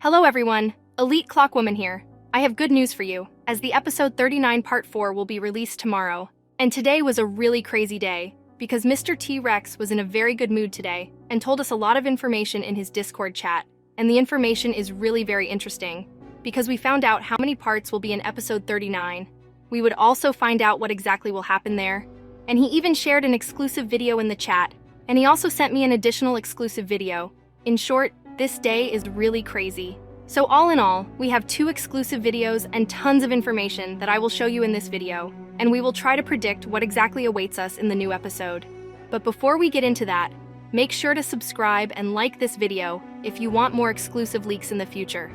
Hello everyone, Elite Clockwoman here. I have good news for you, as the episode 39 part 4 will be released tomorrow. And today was a really crazy day, because Mr. T-Rex was in a very good mood today, and told us a lot of information in his Discord chat. And the information is really very interesting, because we found out how many parts will be in episode 39. We would also find out what exactly will happen there. And he even shared an exclusive video in the chat, and he also sent me an additional exclusive video. In short, this day is really crazy. So all in all, we have 2 exclusive videos and tons of information that I will show you in this video, and we will try to predict what exactly awaits us in the new episode. But before we get into that, make sure to subscribe and like this video if you want more exclusive leaks in the future.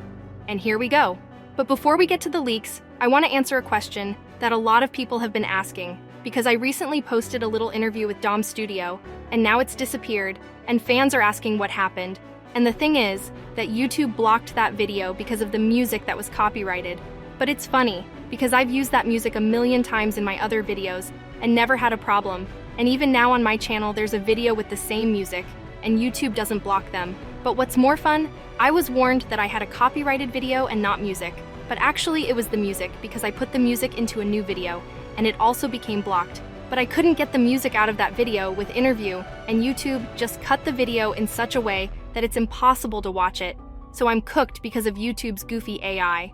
And here we go. But before we get to the leaks, I want to answer a question that a lot of people have been asking, because I recently posted a little interview with domstudio, and now it's disappeared, and fans are asking what happened. And the thing is that YouTube blocked that video because of the music that was copyrighted. But it's funny, because I've used that music a million times in my other videos and never had a problem. And even now on my channel there's a video with the same music, and YouTube doesn't block them. But what's more fun, I was warned that I had a copyrighted video and not music. But actually it was the music, because I put the music into a new video, and it also became blocked. But I couldn't get the music out of that video with interview, and YouTube just cut the video in such a way that it's impossible to watch it. So I'm cooked because of YouTube's goofy AI.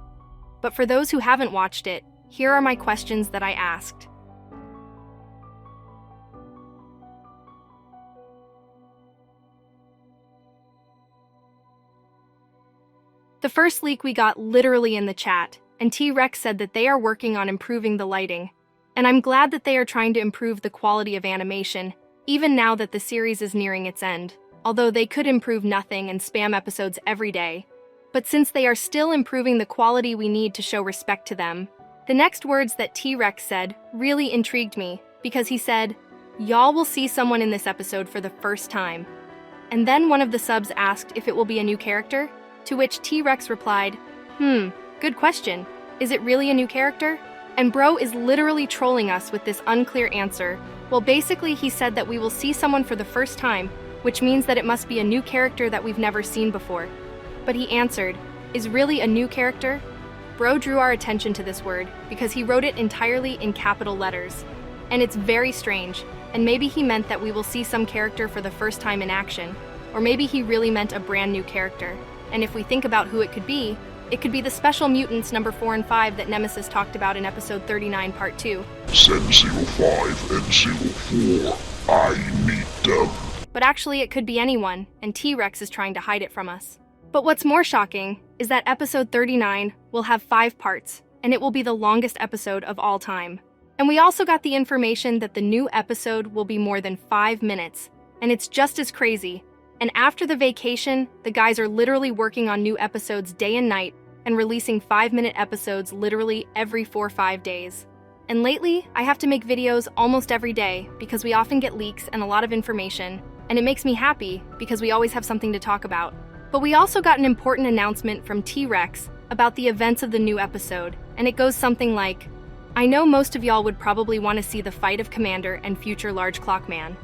But for those who haven't watched it, here are my questions that I asked. The first leak we got literally in the chat, and T-Rex said that they are working on improving the lighting. And I'm glad that they are trying to improve the quality of animation, even now that the series is nearing its end. Although they could improve nothing and spam episodes every day. But since they are still improving the quality we need to show respect to them. The next words that T-Rex said really intrigued me, because he said, "Y'all will see someone in this episode for the first time." And then one of the subs asked if it will be a new character, to which T-Rex replied, good question. Is it really a new character? And bro is literally trolling us with this unclear answer. Well, basically he said that we will see someone for the first time, which means that it must be a new character that we've never seen before. But he answered, is really a new character? Bro drew our attention to this word because he wrote it entirely in capital letters. And it's very strange, and maybe he meant that we will see some character for the first time in action, or maybe he really meant a brand new character. And if we think about who it could be the Special Mutants number 4 and 5 that Nemesis talked about in episode 39 part 2. Send 05 and 04, I need them. But actually it could be anyone, and T-Rex is trying to hide it from us. But what's more shocking is that episode 39 will have 5 parts, and it will be the longest episode of all time. And we also got the information that the new episode will be more than 5 minutes, and it's just as crazy. And after the vacation, the guys are literally working on new episodes day and night, and releasing 5-minute episodes literally every 4 or 5 days. And lately, I have to make videos almost every day, because we often get leaks and a lot of information, and it makes me happy because we always have something to talk about. But we also got an important announcement from T-Rex about the events of the new episode, and it goes something like, I know most of y'all would probably want to see the fight of Commander and future Large Clockman.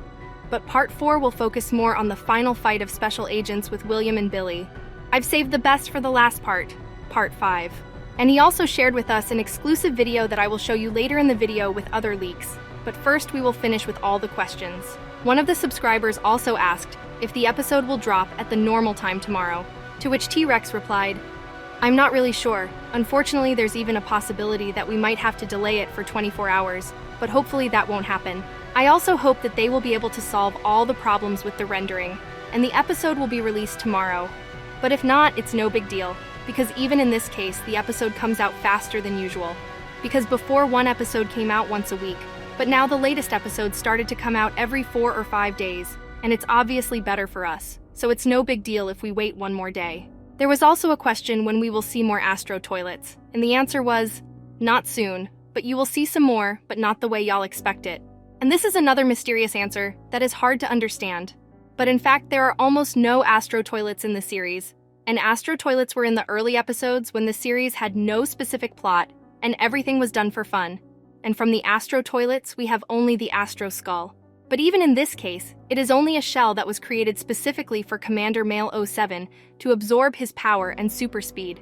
But part 4 will focus more on the final fight of special agents with William and Billy. I've saved the best for the last part, part 5. And he also shared with us an exclusive video that I will show you later in the video with other leaks. But first we will finish with all the questions. One of the subscribers also asked if the episode will drop at the normal time tomorrow, to which T-Rex replied, I'm not really sure. Unfortunately, there's even a possibility that we might have to delay it for 24 hours, but hopefully that won't happen. I also hope that they will be able to solve all the problems with the rendering, and the episode will be released tomorrow. But if not, it's no big deal, because even in this case, the episode comes out faster than usual. Because before one episode came out once a week, but now the latest episodes started to come out every 4 or 5 days, and it's obviously better for us, so it's no big deal if we wait one more day. There was also a question when we will see more Astro toilets, and the answer was, not soon, but you will see some more, but not the way y'all expect it. And this is another mysterious answer that is hard to understand. But in fact, there are almost no Astro toilets in the series, and Astro toilets were in the early episodes when the series had no specific plot, and everything was done for fun. And from the Astro toilets, we have only the Astro skull. But even in this case, it is only a shell that was created specifically for Commander Male 07 to absorb his power and super speed.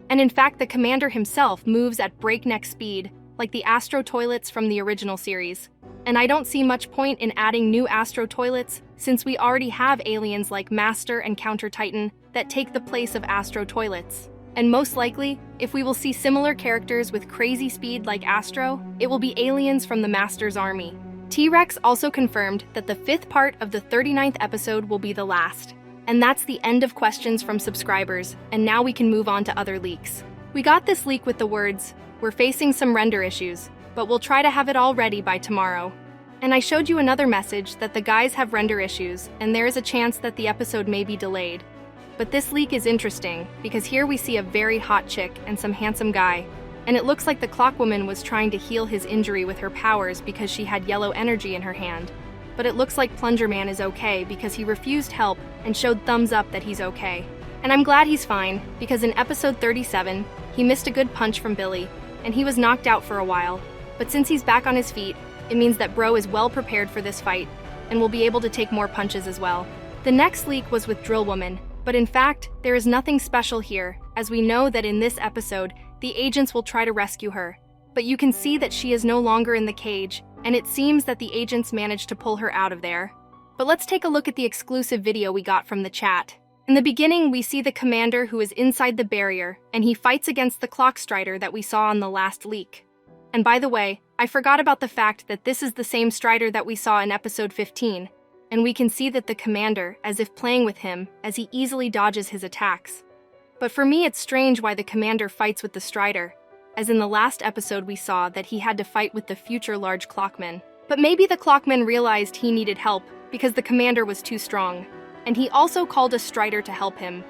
And in fact, the commander himself moves at breakneck speed, like the Astro Toilets from the original series. And I don't see much point in adding new Astro Toilets, since we already have aliens like Master and Counter Titan that take the place of Astro Toilets. And most likely, if we will see similar characters with crazy speed like Astro, it will be aliens from the Master's army. T-Rex also confirmed that the 5th part of the 39th episode will be the last. And that's the end of questions from subscribers, and now we can move on to other leaks. We got this leak with the words, "We're facing some render issues, but we'll try to have it all ready by tomorrow." And I showed you another message that the guys have render issues, and there is a chance that the episode may be delayed. But this leak is interesting, because here we see a very hot chick and some handsome guy, and it looks like the Clockwoman was trying to heal his injury with her powers because she had yellow energy in her hand. But it looks like Plunger Man is okay because he refused help and showed thumbs up that he's okay. And I'm glad he's fine, because in episode 37, he missed a good punch from Billy, and he was knocked out for a while. But since he's back on his feet, it means that Bro is well prepared for this fight, and will be able to take more punches as well. The next leak was with Drill Woman, but in fact, there is nothing special here, as we know that in this episode, the agents will try to rescue her. But you can see that she is no longer in the cage, and it seems that the agents managed to pull her out of there. But let's take a look at the exclusive video we got from the chat. In the beginning, we see the commander who is inside the barrier, and he fights against the Clock Strider that we saw on the last leak. And by the way, I forgot about the fact that this is the same Strider that we saw in episode 15, and we can see that the commander, as if playing with him, as he easily dodges his attacks. But for me, it's strange why the commander fights with the Strider, as in the last episode we saw that he had to fight with the future large Clockman. But maybe the Clockman realized he needed help because the commander was too strong, and he also called a Strider to help him.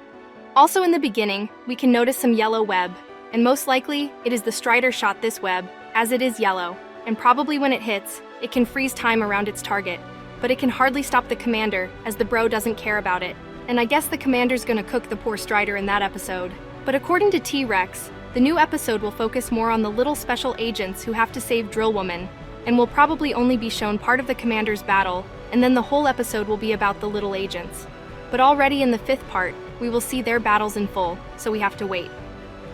Also in the beginning, we can notice some yellow web, and most likely, it is the Strider shot this web, as it is yellow, and probably when it hits, it can freeze time around its target, but it can hardly stop the commander, as the Bro doesn't care about it. And I guess the commander's gonna cook the poor Strider in that episode. But according to T-Rex, the new episode will focus more on the little special agents who have to save Drill Woman, and will probably only be shown part of the commander's battle, and then the whole episode will be about the little agents. But already in the 5th part, we will see their battles in full, so we have to wait.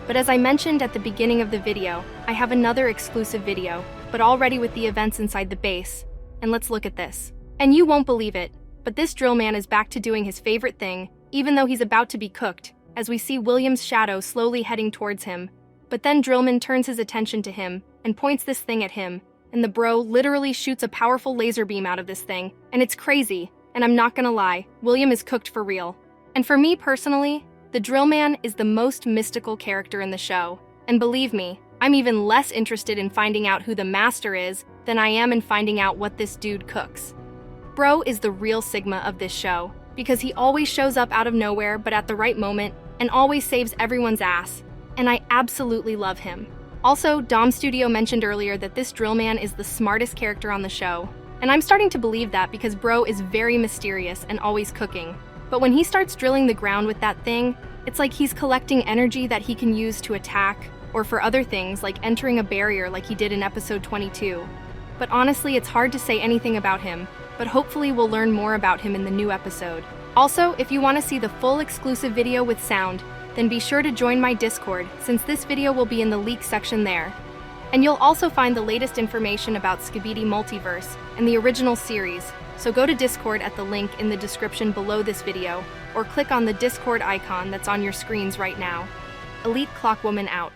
But as I mentioned at the beginning of the video, I have another exclusive video, but already with the events inside the base. And let's look at this. And you won't believe it, but this Drill Man is back to doing his favorite thing, even though he's about to be cooked, as we see William's shadow slowly heading towards him. But then Drillman turns his attention to him and points this thing at him, and the Bro literally shoots a powerful laser beam out of this thing, and it's crazy, and I'm not gonna lie, William is cooked for real. And for me personally, the Drill Man is the most mystical character in the show, and believe me, I'm even less interested in finding out who the Master is than I am in finding out what this dude cooks. Bro is the real Sigma of this show, because he always shows up out of nowhere but at the right moment, and always saves everyone's ass, and I absolutely love him. Also, Domstudio mentioned earlier that this Drill Man is the smartest character on the show, and I'm starting to believe that because Bro is very mysterious and always cooking. But when he starts drilling the ground with that thing, it's like he's collecting energy that he can use to attack, or for other things like entering a barrier like he did in episode 22. But honestly, it's hard to say anything about him, but hopefully we'll learn more about him in the new episode. Also, if you want to see the full exclusive video with sound, then be sure to join my Discord, since this video will be in the leak section there. And you'll also find the latest information about SKIBIDI Multiverse and the original series, so go to Discord at the link in the description below this video, or click on the Discord icon that's on your screens right now. Elite Clockwoman out.